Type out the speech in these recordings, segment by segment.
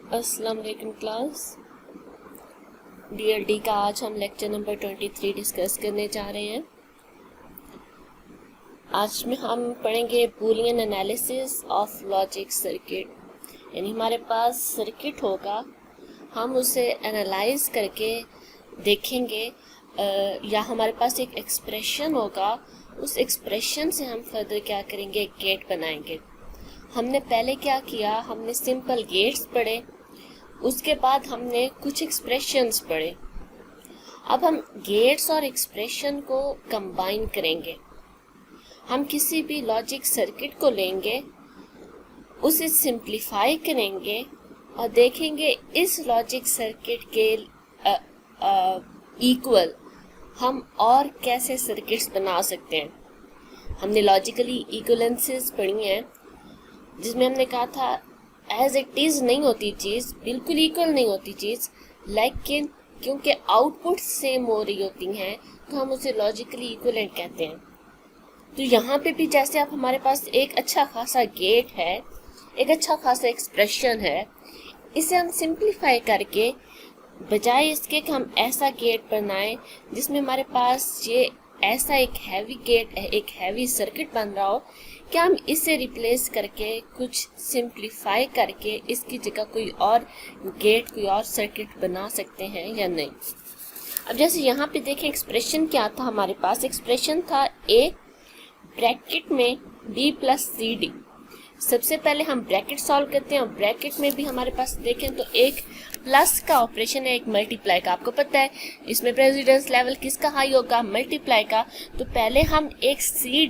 अस्सलाम वालेकुम class. DLD का आज हम लेक्चर नंबर 23 डिस्कस करने जा रहे हैं। आज में हम पढ़ेंगे Boolean analysis of logic circuit. यानी हमारे पास सर्किट होगा, हम उसे एनालाइज करके देखेंगे या हमारे पास एक एक्सप्रेशन होगा, उस एक्सप्रेशन से हम फर्दर क्या करेंगे, एक गेट बनाएंगे। हमने पहले क्या किया, हमने सिंपल गेट्स पढ़े, उसके बाद हमने कुछ एक्सप्रेशंस पढ़े। अब हम गेट्स और एक्सप्रेशन को कंबाइन करेंगे। हम किसी भी लॉजिक सर्किट को लेंगे, उसे सिंप्लीफाई करेंगे और देखेंगे इस लॉजिक सर्किट के इक्वल हम और कैसे सर्किट्स बना सकते हैं। हमने लॉजिकली इक्वलेंसेस पढ़ी हैं, जिसमें हमने कहा था एज इट इज नहीं होती चीज़, बिल्कुल इक्वल नहीं होती चीज़, लेकिन क्योंकि आउटपुट सेम हो रही होती हैं तो हम उसे लॉजिकली इक्विवेलेंट कहते हैं। तो यहाँ पे भी जैसे आप हमारे पास एक अच्छा खासा गेट है, एक अच्छा खासा एक्सप्रेशन है, इसे हम सिंप्लीफाई करके बजाय इसके कि हम ऐसा गेट बनाएं जिसमें हमारे पास ये ऐसा एक हैवी गेट, एक हैवी सर्किट बन रहा हो, क्या हम इसे रिप्लेस करके कुछ सिंप्लीफाई करके इसकी जगह कोई और गेट, कोई और सर्किट बना सकते हैं या नहीं। अब जैसे यहाँ पे देखें एक्सप्रेशन क्या था हमारे पास, एक्सप्रेशन था ए ब्रैकेट में b प्लस सी डी। सबसे पहले हम ब्रैकेट सॉल्व करते हैं और ब्रैकेट में भी हमारे पास देखें तो एक प्लस का ऑपरेशन है, एक मल्टीप्लाई का। आपको पता है इसमें प्रेसिडेंस लेवल किसका हाई होगा, मल्टीप्लाई का। तो पहले हम एक सी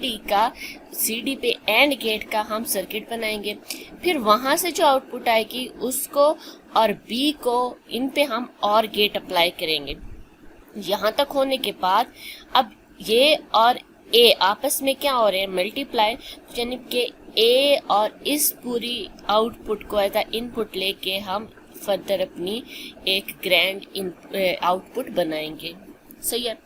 डी पे एंड गेट का हम सर्किट बनाएंगे, फिर वहां से जो आउटपुट आएगी उसको और बी को इन पे हम और गेट अप्लाई करेंगे। यहाँ तक होने के बाद अब ये और ए आपस में क्या हो रहे हैं, मल्टीप्लाई, यानी कि ए और इस पूरी आउटपुट को एज अ इनपुट लेके हम फर्दर अपनी एक ग्रैंड आउटपुट बनाएंगे। सही है।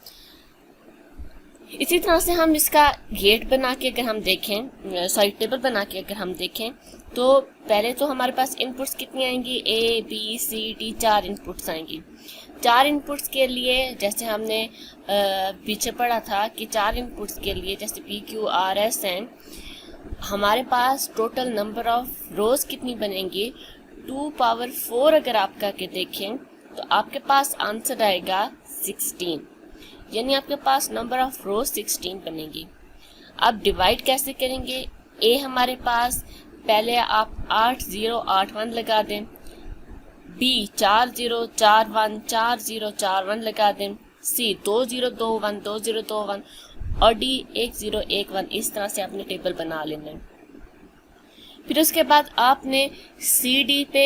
इसी तरह से हम इसका गेट बना के अगर हम देखें, सॉरी टेबल बना के अगर हम देखें, तो पहले तो हमारे पास इनपुट्स कितनी आएंगी, A B C D, 4 inputs आएंगी। 4 इनपुट्स के लिए जैसे हमने पीछे पढ़ा था कि 4 इनपुट्स के लिए जैसे पी क्यू आर एस हैं, हमारे पास टोटल नंबर ऑफ रोज कितनी बनेंगी, 2 पावर 4 अगर आप करके देखें तो आपके पास आंसर आएगा 16, यानी आपके पास नंबर ऑफ रोज 16 बनेगी। अब डिवाइड कैसे करेंगे, ए हमारे पास पहले आप 8081 लगा दें, बी 4041 4041 लगा दें, सी 2021 2021 और डी 1011। इस तरह से आपने टेबल बना लेना है। फिर उसके बाद आपने सी डी पे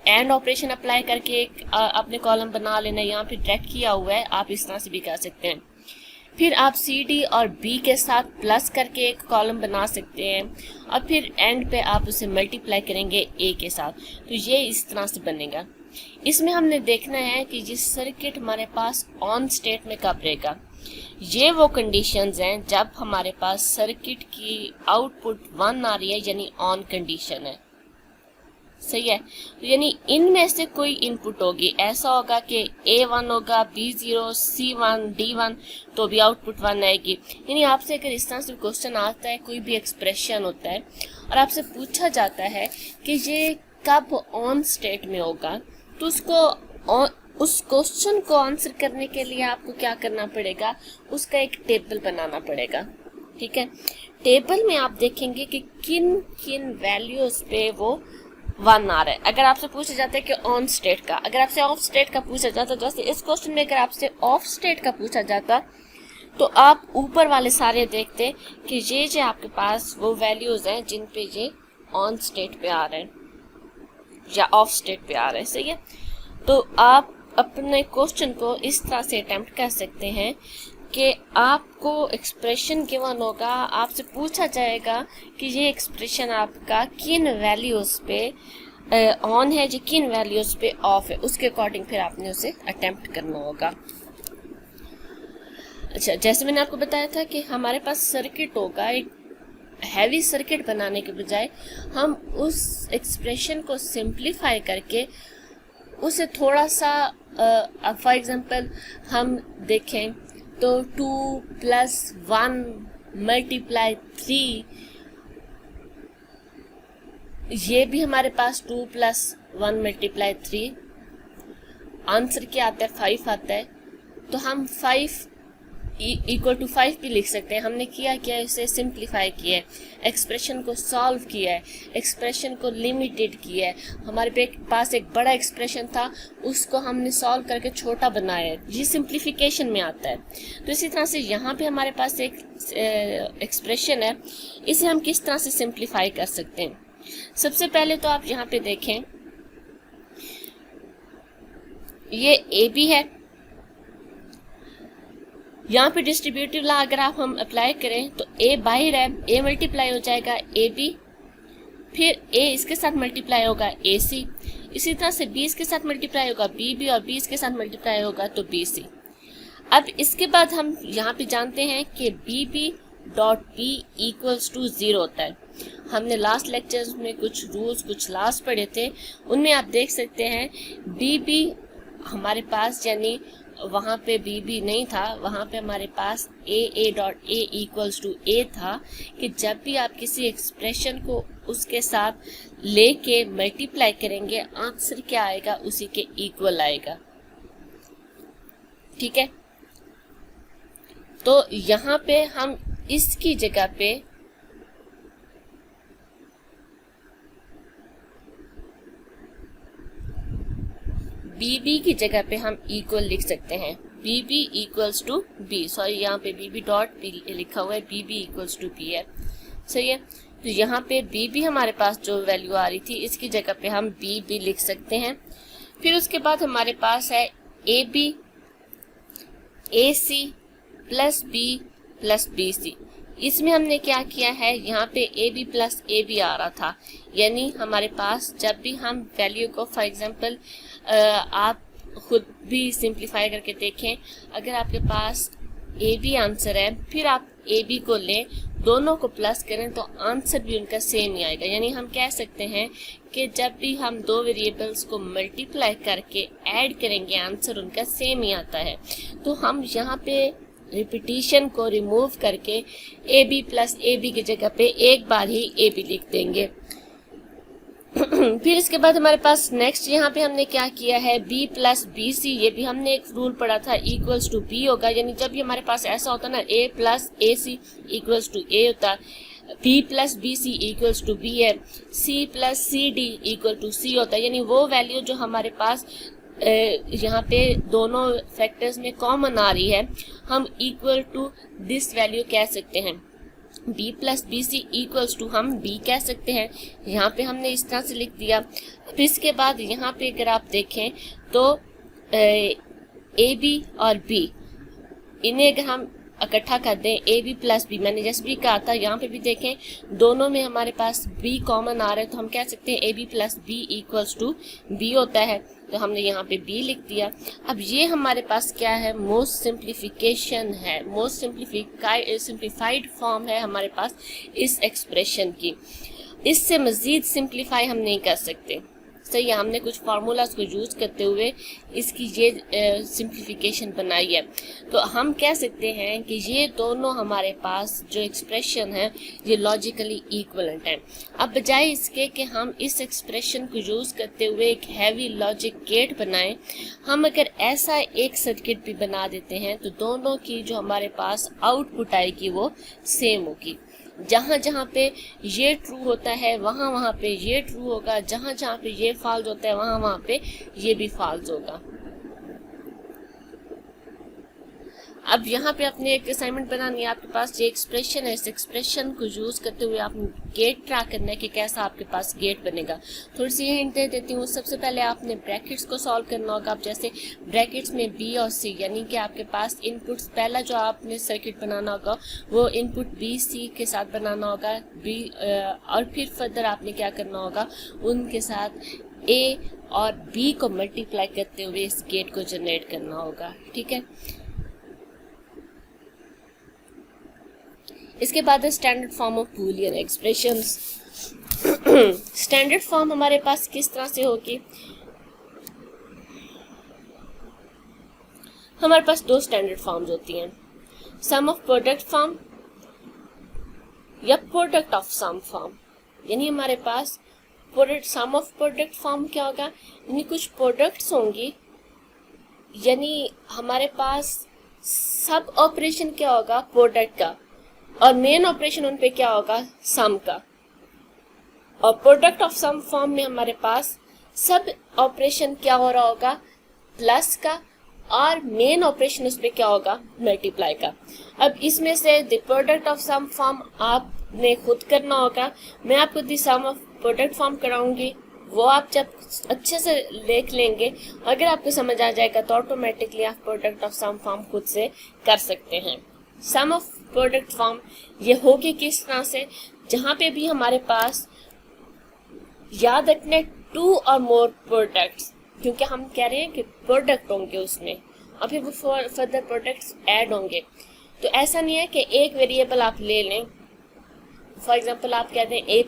एंड ऑपरेशन अप्लाई करके एक अपने कॉलम बना लेना है। यहाँ पे डायरेक्ट किया हुआ है, आप इस तरह से भी कर सकते हैं। फिर आप सी डी और बी के साथ प्लस करके एक कॉलम बना सकते हैं और फिर एंड पे आप उसे मल्टीप्लाई करेंगे ए के साथ, तो ये इस तरह से बनेगा। इसमें हमने देखना है कि ये सर्किट हमारे पास ऑन स्टेट में कब रहेगा। ये वो कंडीशंस हैं जब हमारे पास सर्किट की आउटपुट 1 आ रही है, यानी ऑन कंडीशन है। सही है। तो यानी इनमें से कोई इनपुट होगी, ऐसा होगा कि A1 होगा, B0, C1, D1, तो भी आउटपुट 1 आएगी। यानी आपसे अगर इस तरह से क्वेश्चन आता है, कोई भी एक्सप्रेशन होता है और आपसे पूछा जाता है कि ये कब ऑन स्टेट में होगा, तो उस क्वेश्चन को आंसर करने के लिए आपको क्या करना पड़ेगा, उसका एक टेबल बनाना पड़ेगा। ठीक है। टेबल में आप देखेंगे कि किन किन वैल्यूज पे वो 1 आ रहा है। अगर आपसे पूछा जाता है कि ऑन स्टेट का, अगर आपसे ऑफ स्टेट का पूछा जाता, जैसे इस क्वेश्चन में अगर आपसे ऑफ स्टेट का पूछा जाता, तो आप ऊपर वाले सारे देखते कि ये जो आपके पास वो वैल्यूज हैं जिन पे ये ऑन स्टेट पे आ रहे हैं या ऑफ स्टेट पे आ रहे हैं। सही है। तो आप अपने क्वेश्चन को इस तरह से अटेम्प्ट कर सकते हैं कि आपको एक्सप्रेशन गिवन होगा, आपसे पूछा जाएगा कि ये एक्सप्रेशन आपका किन वैल्यूज पे ऑन है, जो किन वैल्यूज पे ऑफ है, उसके अकॉर्डिंग फिर आपने उसे अटेम्प्ट करना होगा। अच्छा, जैसे मैंने आपको बताया था कि हमारे पास सर्किट होगा, एक हैवी सर्किट बनाने के बजाय हम उस एक्सप्रेशन को सिंप्लीफाई करके उसे थोड़ा सा फॉर एग्जांपल हम देखें तो 2 + 1 × 3, ये भी हमारे पास 2 + 1 × 3 आंसर क्या आता है, 5 आता है। तो हम 5 = 5 भी लिख सकते हैं। हमने किया क्या, इसे सिंप्लीफाई किया है, एक्सप्रेशन को सॉल्व किया है, एक्सप्रेशन को लिमिटेड किया है। हमारे पास एक बड़ा एक्सप्रेशन था, उसको हमने सॉल्व करके छोटा बनाया है, ये सिंप्लीफिकेशन में आता है। तो इसी तरह से यहाँ पे हमारे पास एक एक्सप्रेशन है, इसे हम किस तरह से सिंप्लीफाई कर सकते हैं। सबसे पहले तो आप यहाँ पे देखें, ये ए बी है, यहाँ पे डिस्ट्रीब्यूटिव लॉ अगर हम अप्लाई करें तो ए बाहर है, ए मल्टीप्लाई हो जाएगा ए बी, फिर ए इसके साथ मल्टीप्लाई होगा ए सी, इसी तरह से बी इसके साथ मल्टीप्लाई होगा बी बी, और बी इसके साथ मल्टीप्लाई होगा तो बी सी। अब इसके बाद हम यहाँ पे जानते हैं कि बी बी डॉट बी = 0 होता है। हमने लास्ट लेक्चर्स में कुछ रूल्स, कुछ लॉस पढ़े थे, उनमें आप देख सकते हैं बी बी हमारे पास, यानी वहाँ पे बी बी नहीं था, वहाँ पे हमारे पास ए डॉट ए = ए था, कि जब भी आप किसी एक्सप्रेशन को उसके साथ लेके मल्टीप्लाई करेंगे, आंसर क्या आएगा, उसी के इक्वल आएगा। ठीक है, तो यहाँ पे हम इसकी जगह पे बी बी की जगह पे हम इक्वल लिख सकते हैं, बी बी = बी, सॉरी यहाँ पे बी बी डॉट बी लिखा हुआ है, बी बी = बी है, सही है। तो यहाँ पे बी बी हमारे पास जो वैल्यू आ रही थी, इसकी जगह पे हम बी बी लिख सकते हैं। फिर उसके बाद हमारे पास है A B A C + B + B C. इसमें हमने क्या किया है, यहाँ पे ए बी + ए बी आ रहा था, यानी हमारे पास जब भी हम वैल्यू को, फॉर एग्जांपल आप खुद भी सिंप्लीफाई करके देखें, अगर आपके पास ए बी आंसर है, फिर आप ए बी को लें, दोनों को प्लस करें तो आंसर भी उनका सेम ही आएगा। यानी हम कह सकते हैं कि जब भी हम दो वेरिएबल्स को मल्टीप्लाई करके ऐड करेंगे, आंसर उनका सेम ही आता है। तो हम यहाँ पे रिपीटिशन को रिमूव करके ए बी + ए बी की जगह पे एक बार ही ए बी लिख देंगे। फिर इसके बाद हमारे पास नेक्स्ट यहाँ पे हमने क्या किया है, b + बी सी, ये भी हमने एक रूल पढ़ा था, = b होगा। यानी जब भी हमारे पास ऐसा होता ना, a + ac = a होता, b + बी सी = b है, c + सी डी = c होता है। यानी वो वैल्यू जो हमारे पास यहाँ पे दोनों फैक्टर्स में कॉमन आ रही है, हम = दिस वैल्यू कह सकते हैं। b + बी सी = हम b कह सकते हैं। यहाँ पे हमने इस तरह से लिख दिया। अब इसके बाद यहाँ पे अगर आप देखें तो ए बी और b, इन्हें अगर हम इकट्ठा कर दें, ए बी + बी, मैंने जैसे भी कहा था, यहाँ पे भी देखें दोनों में हमारे पास b कॉमन आ रहा है, तो हम कह सकते हैं ए बी + बी = b होता है। तो हमने यहाँ पे b लिख दिया। अब ये हमारे पास क्या है, मोस्ट सिंप्लीफिकेशन है, मोस्ट सिंप्लीफाइड फॉर्म है हमारे पास इस एक्सप्रेशन की। इससे मज़ीद सिंप्लीफाई हम नहीं कर सकते, सही है। हमने कुछ फार्मूलाज को यूज करते हुए इसकी ये सिंप्लीफिकेशन बनाई है। तो हम कह सकते हैं कि ये दोनों हमारे पास जो एक्सप्रेशन है, ये लॉजिकली इक्वलेंट है। अब बजाय इसके कि हम इस एक्सप्रेशन को यूज करते हुए एक हैवी लॉजिक गेट बनाएं, हम अगर ऐसा एक सर्किट भी बना देते हैं तो दोनों की जो हमारे पास आउटपुट आएगी वो सेम होगी। जहाँ जहाँ पे ये ट्रू होता है वहाँ वहाँ पे ये ट्रू होगा, जहाँ जहाँ पे ये फॉल्स होता है वहाँ वहाँ पे ये भी फॉल्स होगा। अब यहाँ पे अपने एक असाइनमेंट बनानी है, आपके पास ये एक्सप्रेशन है, इस एक्सप्रेशन को यूज करते हुए आपने गेट ट्रैक करना है कि कैसा आपके पास गेट बनेगा। थोड़ी सी हिंट दे देती हूँ। सबसे पहले आपने ब्रैकेट्स को सॉल्व करना होगा। अब जैसे ब्रैकेट्स में बी और सी, यानी कि आपके पास इनपुट्स, पहला जो आपने सर्किट बनाना होगा वो इनपुट बी सी के साथ बनाना होगा, बी और फिर फर्दर आपने क्या करना होगा, उनके साथ ए और बी को मल्टीप्लाई करते हुए इस गेट को जनरेट करना होगा। ठीक है, इसके बाद है standard form of Boolean expressions. Standard form हमारे पास किस तरह से होगी, हमारे पास दो स्टैंडर्ड फॉर्म्स होती हैं, सम ऑफ प्रोडक्ट फॉर्म या प्रोडक्ट ऑफ सम फॉर्म। यानी हमारे पास product sum of product form क्या होगा, यानी कुछ प्रोडक्ट्स होंगी, यानी हमारे पास सब ऑपरेशन क्या होगा प्रोडक्ट का, और मेन ऑपरेशन उन पे क्या होगा सम का। और प्रोडक्ट ऑफ सम फॉर्म में हमारे पास सब ऑपरेशन क्या हो रहा होगा प्लस का, और मेन ऑपरेशन उस पे क्या होगा मल्टीप्लाई का। अब इसमें से the product of sum form आपने खुद करना होगा, मैं आपको the sum of product form कराऊंगी, वो आप जब अच्छे से देख लेंगे, अगर आपको समझ आ जाएगा तो ऑटोमेटिकली आप प्रोडक्ट ऑफ सम फॉर्म खुद से कर सकते हैं। सम ऑफ प्रोडक्ट फॉर्म ये होगी किस तरह से, जहाँ पे भी हमारे पास याद रखने टू और मोर प्रोडक्ट्स, क्योंकि हम कह रहे हैं कि प्रोडक्ट होंगे उसमें और फिर वो फर्दर प्रोडक्ट्स ऐड होंगे। तो ऐसा नहीं है कि एक वेरिएबल आप ले लें, फॉर एग्जाम्पल आप कहते हैं A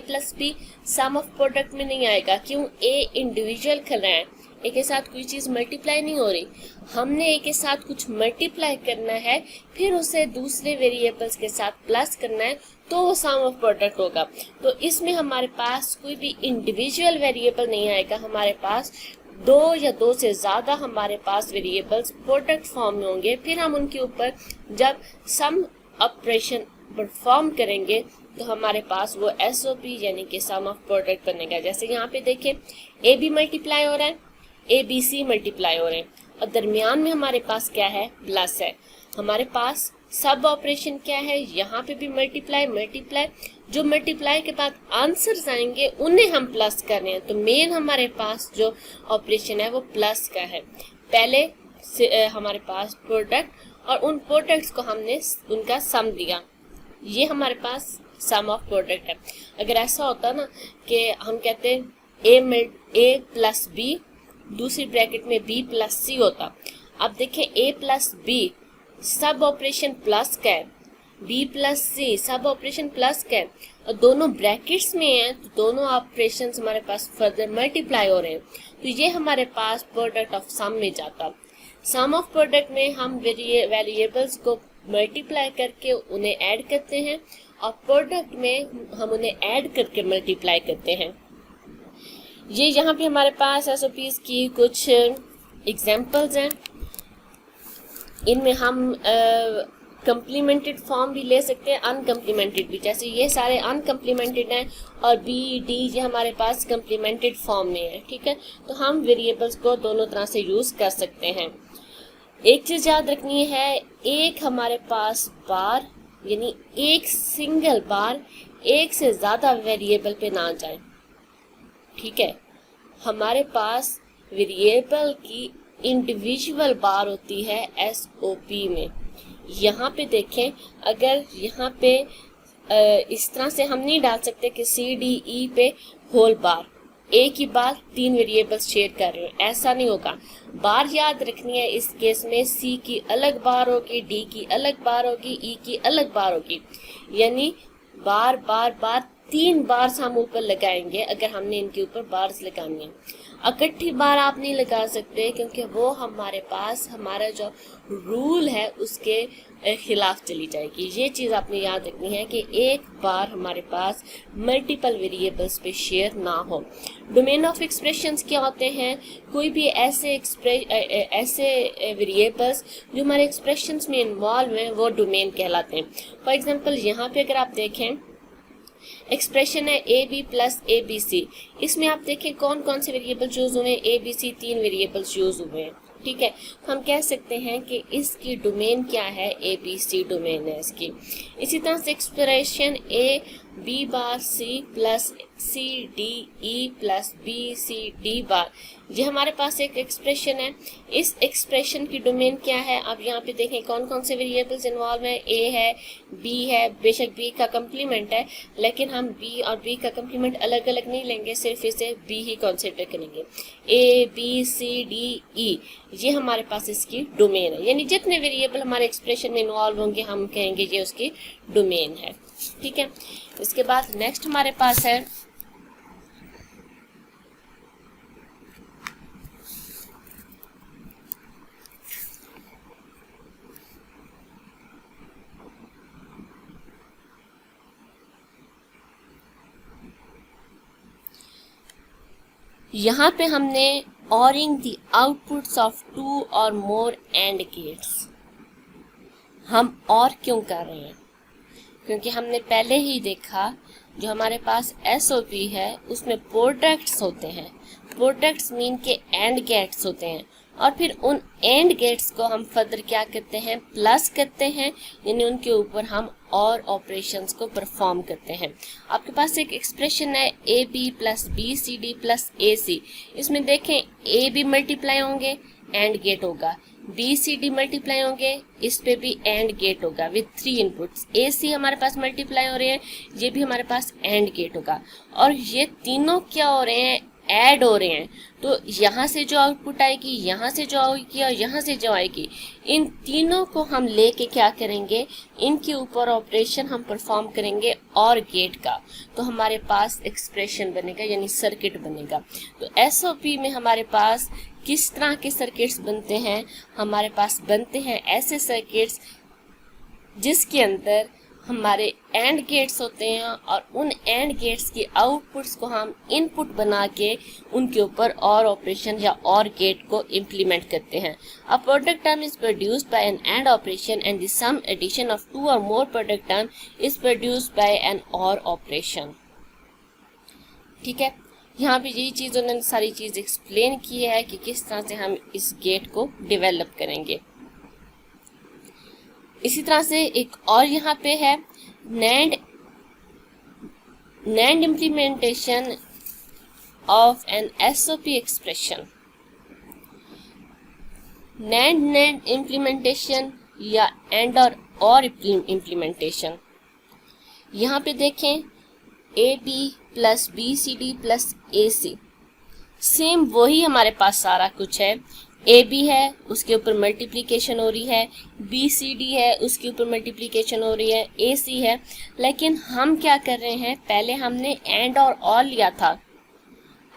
plus B sum of product में नहीं आएगा। क्यों, ए इंडिविजुअल कर रहे हैं, ए के साथ कोई चीज़ मल्टीप्लाई नहीं हो रही, हमने ए के साथ कुछ मल्टीप्लाई करना है, फिर उसे दूसरे वेरिएबल्स के साथ प्लस करना है, तो वो सम ऑफ प्रोडक्ट होगा। तो इसमें हमारे पास कोई भी इंडिविजुअल वेरिएबल नहीं आएगा, हमारे पास दो या दो से ज़्यादा हमारे पास वेरिएबल्स प्रोडक्ट फॉर्म में होंगे। फिर हम उनके ऊपर जब सम ऑपरेशन परफॉर्म करेंगे तो हमारे पास वो SOP यानी कि सम ऑफ प्रोडक्ट बनेगा। जैसे यहाँ पे देखें ए बी मल्टीप्लाई हो रहा है, ABC मल्टीप्लाई हो रहे हैं, और दरमियान में हमारे पास क्या है प्लस है। हमारे पास सब ऑपरेशन क्या है, यहाँ पे भी मल्टीप्लाई, जो मल्टीप्लाई के बाद आंसर्स आएंगे उन्हें हम प्लस कर रहे हैं। तो मेन हमारे पास जो ऑपरेशन है वो प्लस का है। पहले से हमारे पास प्रोडक्ट और उन प्रोडक्ट्स को हमने उनका सम दिया, ये हमारे पास सम ऑफ प्रोडक्ट है। अगर ऐसा होता ना कि हम कहते हैं ए प्लस बी, दूसरी ब्रैकेट में बी प्लस सी होता। अब देखें ए प्लस बी सब ऑपरेशन प्लस का है, बी प्लस सी सब ऑपरेशन प्लस का है, और दोनों ब्रैकेट्स में हैं, तो दोनों ऑपरेशन हमारे पास फर्दर मल्टीप्लाई हो रहे हैं, तो ये हमारे पास प्रोडक्ट ऑफ सम में जाता। सम ऑफ प्रोडक्ट में हम वेरिएबल्स को मल्टीप्लाई करके उन्हें ऐड करते हैं, और प्रोडक्ट में हम उन्हें ऐड करके मल्टीप्लाई करते हैं। ये यहाँ पे हमारे पास SOPs की कुछ एग्जांपल्स हैं। इनमें हम कम्प्लीमेंटेड फॉर्म भी ले सकते हैं, अनकम्प्लीमेंटेड भी, जैसे ये सारे अनकम्प्लीमेंटेड हैं और B, D ये हमारे पास कम्प्लीमेंटेड फॉर्म में है। ठीक है, तो हम वेरिएबल्स को दोनों तरह से यूज़ कर सकते हैं। एक चीज़ याद रखनी है, एक हमारे पास बार यानी एक सिंगल बार एक से ज़्यादा वेरिएबल पे ना जाए। ठीक है, हमारे पास वेरिएबल की इंडिविजुअल बार होती है SOP में। यहाँ पे देखें, अगर यहाँ पे इस तरह से हम नहीं डाल सकते कि CDE पे होल बार, एक ही बार तीन वेरिएबल्स शेयर कर रहे हो, ऐसा नहीं होगा। बार याद रखनी है, इस केस में C की अलग बार होगी, D की अलग बार होगी, E की अलग बार होगी, यानी बार बार बार तीन बार हम ऊपर लगाएंगे अगर हमने इनके ऊपर बार्स लगानी है। इकट्ठी बार आप नहीं लगा सकते, क्योंकि वो हमारे पास हमारा जो रूल है उसके खिलाफ चली जाएगी। ये चीज़ आपने याद रखनी है कि एक बार हमारे पास मल्टीपल वेरिएबल्स पे शेयर ना हो। डोमेन ऑफ एक्सप्रेशंस क्या होते हैं, कोई भी ऐसे वेरिएबल्स जो हमारे एक्सप्रेशंस में इन्वॉल्व हैं वो डोमेन कहलाते हैं। फॉर एग्जांपल यहाँ पे अगर आप देखें एक्सप्रेशन है AB प्लस ABC, इसमें आप देखें कौन कौन से वेरिएबल्स यूज हुए हैं, ABC तीन वेरिएबल्स यूज हुए हैं। ठीक है, तो हम कह सकते हैं कि इसकी डोमेन क्या है, ABC डोमेन है इसकी। इसी तरह से expression A B bar C plus C D E plus B C D bar, ये हमारे पास एक एक्सप्रेशन है। इस एक्सप्रेशन की डोमेन क्या है, आप यहाँ पे देखें कौन कौन से वेरिएबल्स इन्वॉल्व हैं। ए है, बी है, बेशक बी का कंप्लीमेंट है, लेकिन हम बी और बी का कंप्लीमेंट अलग अलग नहीं लेंगे, सिर्फ इसे बी ही कंसिडर करेंगे। ए बी सी डी ई, ये हमारे पास इसकी डोमेन है, यानी जितने वेरिएबल हमारे एक्सप्रेशन में इन्वॉल्व होंगे हम कहेंगे ये उसकी डोमेन है। ठीक है, इसके बाद नेक्स्ट हमारे पास है यहाँ पे हमने ORing the outputs of 2 or more AND gates। हम और क्यों कर रहे हैं, क्योंकि हमने पहले ही देखा जो हमारे पास SOP है उसमें प्रोडक्ट्स होते हैं। प्रोडक्ट्स मीन के AND गेट्स होते हैं, और फिर उन AND गेट्स को हम फर्दर क्या करते हैं, प्लस करते हैं, यानी उनके ऊपर हम और ऑपरेशंस को परफॉर्म करते हैं। आपके पास एक एक्सप्रेशन है A B plus B C D plus A C. इसमें देखें ए बी मल्टीप्लाई होंगे, एंड गेट होगा, बी सी डी मल्टीप्लाई होंगे, इस पे भी एंड गेट होगा विद 3 इनपुट्स। ए सी हमारे पास मल्टीप्लाई हो रहे हैं, ये भी हमारे पास एंड गेट होगा, और ये तीनों क्या हो रहे हैं, ऐड हो रहे हैं। तो यहाँ से जो आउटपुट आएगी, यहाँ से जो आएगी और यहाँ से जो आएगी, इन तीनों को हम लेके क्या करेंगे, इनके ऊपर ऑपरेशन हम परफॉर्म करेंगे और गेट का, तो हमारे पास एक्सप्रेशन बनेगा, यानी सर्किट बनेगा। तो एसओपी में हमारे पास किस तरह के सर्किट्स बनते हैं, हमारे पास बनते हैं ऐसे सर्किट्स जिसके अंदर हमारे एंड गेट्स होते हैं, और उन एंड गेट्स की आउटपुट्स को हम इनपुट बना के उनके ऊपर और ऑपरेशन या और गेट को इम्प्लीमेंट करते हैं। A product term is produced by an AND operation and the sum addition of 2 or more product term is produced by an or operation. ठीक है, यहाँ पे यही चीज़ उन्होंने सारी चीज़ एक्सप्लेन की है कि किस तरह से हम इस गेट को डेवलप करेंगे। इसी तरह से एक और यहाँ पे है NAND implementation of an SOP expression। NAND implementation या AND और implementation। यहाँ पे देखें AB plus BCD plus AC, same वही हमारे पास सारा कुछ है। AB है, उसके ऊपर मल्टीप्लिकेशन हो रही है, BCD है, उसके ऊपर मल्टीप्लिकेशन हो रही है, AC है, लेकिन हम क्या कर रहे हैं, पहले हमने एंड और लिया था,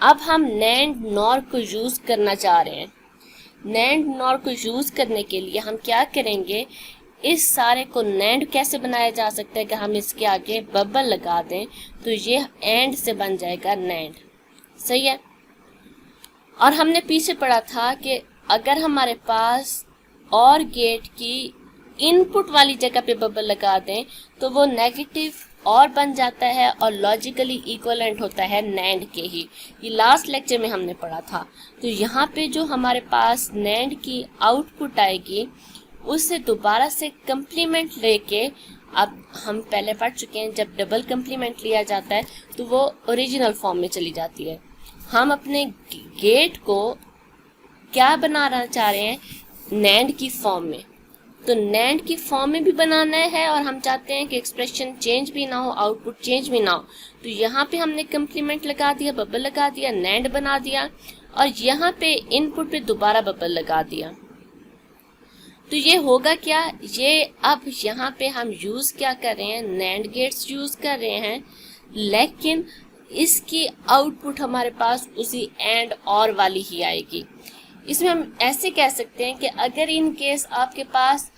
अब हम नैंड नॉर को यूज करना चाह रहे हैं। नैंड नॉर को यूज करने के लिए हम क्या करेंगे, इस सारे को नैंड कैसे बनाया जा सकता है कि हम इसके आगे बबल लगा दें, तो ये एंड से बन जाएगा नैंड। सही है, और हमने पीछे पढ़ा था कि अगर हमारे पास और गेट की इनपुट वाली जगह पे बबल लगा दें तो वो नेगेटिव और बन जाता है और लॉजिकली इक्विवेलेंट होता है नैंड के ही। ये लास्ट लेक्चर में हमने पढ़ा था। तो यहाँ पे जो हमारे पास नैंड की आउटपुट आएगी उससे दोबारा से कंप्लीमेंट लेके, अब हम पहले पढ़ चुके हैं जब डबल कंप्लीमेंट लिया जाता है तो वो ओरिजिनल फॉर्म में चली जाती है। हम अपने गेट को क्या बनाना चाह रहे हैं, नैंड की फॉर्म में। तो नैंड की फॉर्म में भी बनाना है और हम चाहते हैं कि एक्सप्रेशन चेंज भी ना हो, आउटपुट चेंज भी ना हो। तो यहाँ पे हमने कंप्लीमेंट लगा दिया, बबल लगा दिया, नैंड बना दिया, और यहाँ पे इनपुट पे दोबारा बबल लगा दिया। तो ये होगा क्या, ये अब यहाँ पे हम यूज क्या कर रहे हैं, नैंड गेट्स यूज कर रहे हैं, लेकिन इसकी आउटपुट हमारे पास उसी एंड और वाली ही आएगी। इसमें हम ऐसे कह सकते हैं कि अगर इन केस आपके पास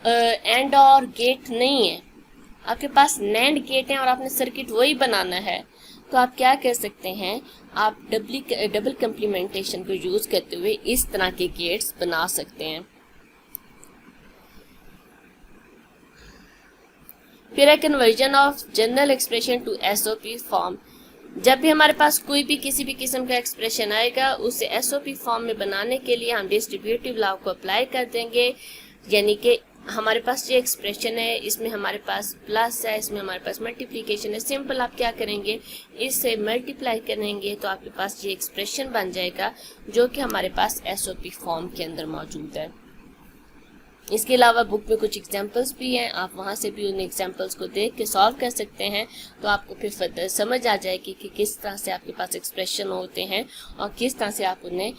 एंड और गेट नहीं है, आपके पास नैंड गेट है और आपने सर्किट वही बनाना है, तो आप क्या कर सकते हैं, आप डबल कंप्लीमेंटेशन को यूज करते हुए इस तरह के गेट्स बना सकते हैं। फिर है conversion of general expression to SOP form. जब भी हमारे पास कोई भी किसी भी किस्म का एक्सप्रेशन आएगा उसे एसओपी फॉर्म में बनाने के लिए हम डिस्ट्रीब्यूटिव लॉ को अप्लाई कर देंगे, यानी कि हमारे पास ये एक्सप्रेशन है, इसमें हमारे पास प्लस है, इसमें हमारे पास मल्टीप्लिकेशन है। सिंपल आप क्या करेंगे, इससे मल्टीप्लाई करेंगे तो आपके पास ये एक्सप्रेशन बन जाएगा जो कि हमारे पास एसओपी फॉर्म के अंदर मौजूद है। इसके अलावा बुक में कुछ एग्जांपल्स भी हैं, आप वहां से भी उन एग्जांपल्स को देख के सॉल्व कर सकते हैं, तो आपको फिर फर्दर समझ आ जाएगी कि किस तरह से आपके पास एक्सप्रेशन होते हैं और किस तरह से आप उन्हें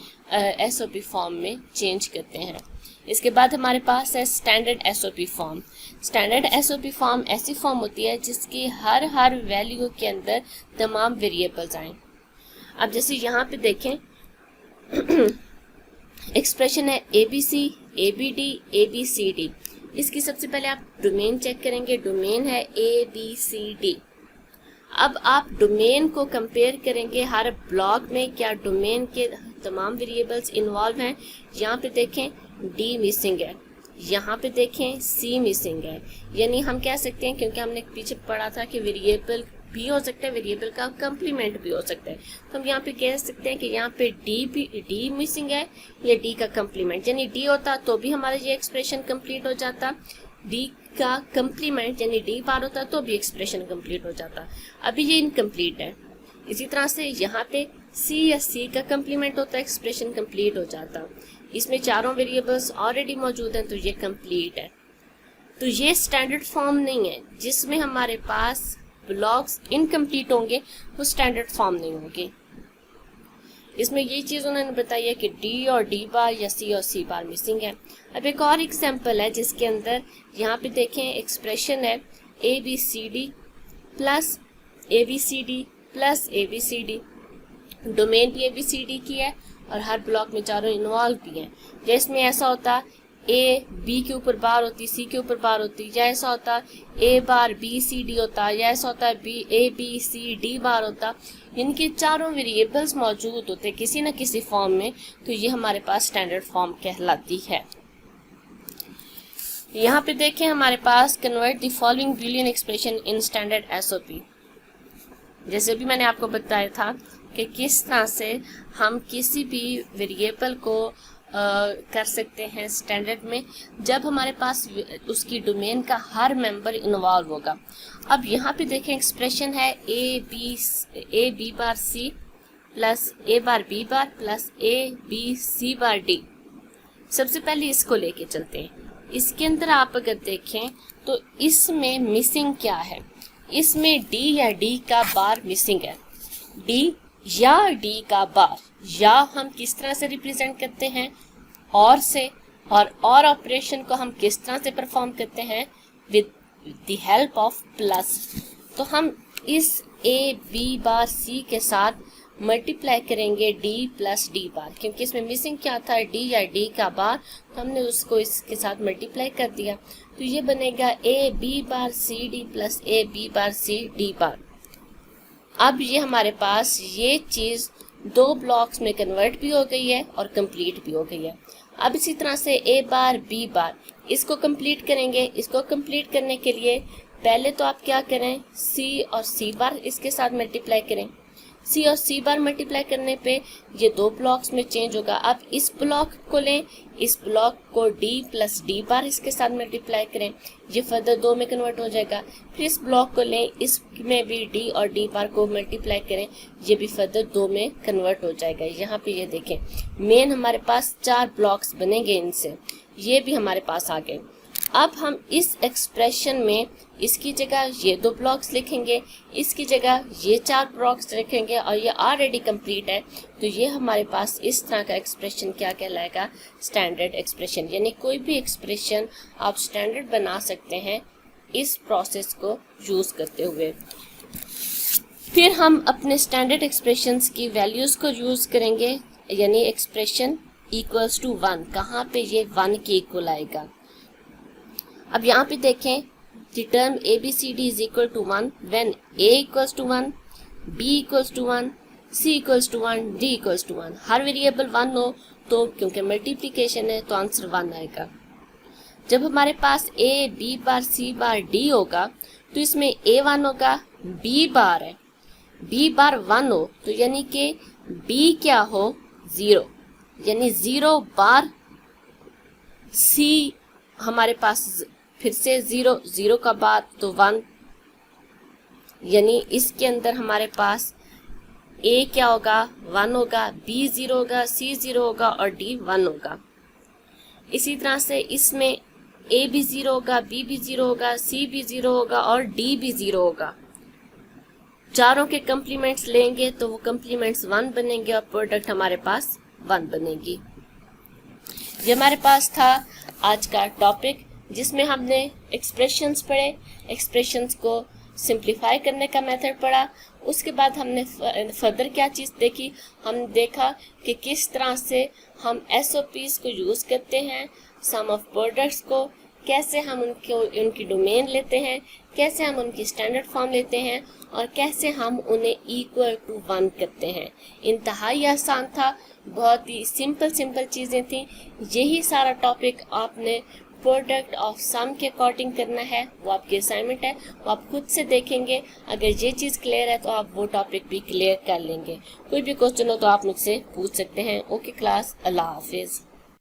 एसओपी फॉर्म में चेंज करते हैं। इसके बाद हमारे पास है standard SOP form. Standard SOP form ऐसी फॉर्म होती है जिसकी हर वैल्यू के अंदर तमाम वेरिएबल्स आए। अब जैसे यहाँ पे देखें एक्सप्रेशन है ABC, ABD, ABCD। इसकी सबसे पहले आप डोमेन चेक करेंगे, डोमेन है ABCD। अब आप डोमेन को कंपेयर करेंगे हर ब्लॉक में, क्या डोमेन के तमाम वेरिएबल्स इन्वॉल्व हैं। यहाँ पे देखें D मिसिंग है, यहाँ पे देखें C मिसिंग है। यानी हम कह सकते हैं, क्योंकि हमने पीछे पढ़ा था कि वेरिएबल भी हो सकता है, वेरिएबल का कंप्लीमेंट भी हो सकता है, तो हम यहाँ पे कह सकते हैं कि यहाँ पे D मिसिंग है या D का कंप्लीमेंट। यानी D होता तो भी हमारा ये एक्सप्रेशन कंप्लीट हो जाता, D का कंप्लीमेंट यानी D बार होता तो भी एक्सप्रेशन कंप्लीट हो जाता। अभी ये इनकम्प्लीट है। इसी तरह से यहाँ पे C या C का कंप्लीमेंट होता, एक्सप्रेशन कंप्लीट हो जाता। इसमें चारों वेरिएबल्स ऑलरेडी मौजूद हैं तो ये कंप्लीट है। तो ये स्टैंडर्ड फॉर्म नहीं है, जिसमें हमारे पास ब्लॉक्स इनकम्प्लीट होंगे वो स्टैंडर्ड फॉर्म नहीं होगी। इसमें ये चीज़ उन्होंने बताई है कि D और D बार या C और C बार मिसिंग है। अब एक और एग्जांपल है जिसके अंदर यहाँ पे देखें एक्सप्रेशन है ABCD plus ABCD plus ABCD। Domain भी ABCD की है और हर ब्लॉक में चारों इन्वॉल्व भी हैं। या इसमें ऐसा होता A B के ऊपर बार होती, C के ऊपर बार होती, या ऐसा होता A bar B C D होता, या ऐसा होता है A B C D बार होता। इनके चारों वेरिएबल्स मौजूद होते किसी न किसी फॉर्म में, तो ये हमारे पास स्टैंडर्ड फॉर्म कहलाती है। यहाँ पे देखें हमारे पास convert the following Boolean expression in standard SOP. जैसे भी मैंने आपको बताया था कि किस तरह से हम किसी भी वेरिएबल को कर सकते हैं स्टैंडर्ड में, जब हमारे पास उसकी डोमेन का हर मेंबर इन्वॉल्व होगा। अब यहाँ पे देखें एक्सप्रेशन है A B bar C plus A bar B bar plus A B C bar D। सबसे पहले इसको लेके चलते हैं। इसके अंदर आप अगर देखें तो इसमें मिसिंग क्या है, इसमें D या D का बार मिसिंग है। D या D का बार, या हम किस तरह से रिप्रेजेंट करते हैं और से, और ऑपरेशन को हम किस तरह से परफॉर्म करते हैं with the help of plus. तो हम इस A B बार C के साथ मल्टीप्लाई करेंगे D प्लस D बार, क्योंकि इसमें मिसिंग क्या था D या D का बार, तो हमने उसको इसके साथ मल्टीप्लाई कर दिया। तो ये बनेगा A B bar C D plus A B bar C D बार। अब ये हमारे पास ये चीज़ दो ब्लॉक्स में कन्वर्ट भी हो गई है और कंप्लीट भी हो गई है। अब इसी तरह से A बार B बार, इसको कंप्लीट करेंगे। इसको कंप्लीट करने के लिए पहले तो आप क्या करें, C और C बार इसके साथ मल्टीप्लाई करें। C और C बार मल्टीप्लाई करने पे ये दो ब्लॉक्स में चेंज होगा। अब इस ब्लॉक को लें, इस ब्लॉक को D प्लस D बार इसके साथ मल्टीप्लाई करें, ये फर्दर दो में कन्वर्ट हो जाएगा। फिर इस ब्लॉक को लें, इसमें भी D और D बार को मल्टीप्लाई करें, ये भी फर्दर दो में कन्वर्ट हो जाएगा। यहाँ पे ये देखें मेन हमारे पास चार ब्लॉक्स बनेंगे, इनसे ये भी हमारे पास आ गए। अब हम इस एक्सप्रेशन में इसकी जगह ये दो ब्लॉक्स लिखेंगे, इसकी जगह ये चार ब्लॉक्स लिखेंगे, और ये ऑलरेडी कंप्लीट है। तो ये हमारे पास इस तरह का एक्सप्रेशन क्या कहलाएगा, स्टैंडर्ड एक्सप्रेशन। यानी कोई भी एक्सप्रेशन आप स्टैंडर्ड बना सकते हैं इस प्रोसेस को यूज़ करते हुए। फिर हम अपने स्टैंडर्ड एक्सप्रेशंस की वैल्यूज़ को यूज़ करेंगे, यानी एक्सप्रेशन इक्वल्स टू 1, कहाँ पे ये 1 के इक्वल आएगा। अब यहाँ पे देखें the term ABCD is equal to 1 when A equals to 1, B equals to 1, C equals to 1, D equals to 1। Her variable 1 हो तो क्योंकि मल्टीप्लिकेशन है तो आंसर 1 आएगा। जब हमारे पास A B bar C bar D होगा तो इसमें A 1 होगा, B बार है, B बार 1 हो तो यानी कि B क्या हो 0, यानी 0 बार C हमारे पास फिर से 0 0 का बाद तो 1, यानी इसके अंदर हमारे पास A क्या होगा, 1 होगा, B 0 होगा, C 0 होगा और D 1 होगा। इसी तरह से इसमें A भी 0 होगा, B भी 0 होगा, C भी 0 होगा और D भी 0 होगा। चारों के कंप्लीमेंट्स लेंगे तो वो कंप्लीमेंट्स 1 बनेंगे और प्रोडक्ट हमारे पास 1 बनेगी। ये हमारे पास था आज का टॉपिक, जिसमें हमने एक्सप्रेशंस पढ़े, एक्सप्रेशंस को सिंप्लीफाई करने का मेथड पढ़ा। उसके बाद हमने फर्दर क्या चीज़ देखी, हम देखा कि किस तरह से हम SOPs को यूज़ करते हैं, सम ऑफ प्रोडक्ट्स को, कैसे हम उनकी डोमेन लेते हैं, कैसे हम उनकी स्टैंडर्ड फॉर्म लेते हैं और कैसे हम उन्हें इक्वल टू 1 करते हैं। इंतहाई आसान था, बहुत ही सिंपल चीज़ें थी। यही सारा टॉपिक आपने प्रोडक्ट ऑफ सम के अकॉर्डिंग करना है, वो आपकी असाइनमेंट है, वो आप खुद से देखेंगे। अगर ये चीज़ क्लियर है तो आप वो टॉपिक भी क्लियर कर लेंगे। कोई भी क्वेश्चन हो तो आप मुझसे पूछ सकते हैं। ओके क्लास, अल्लाह हाफिज़।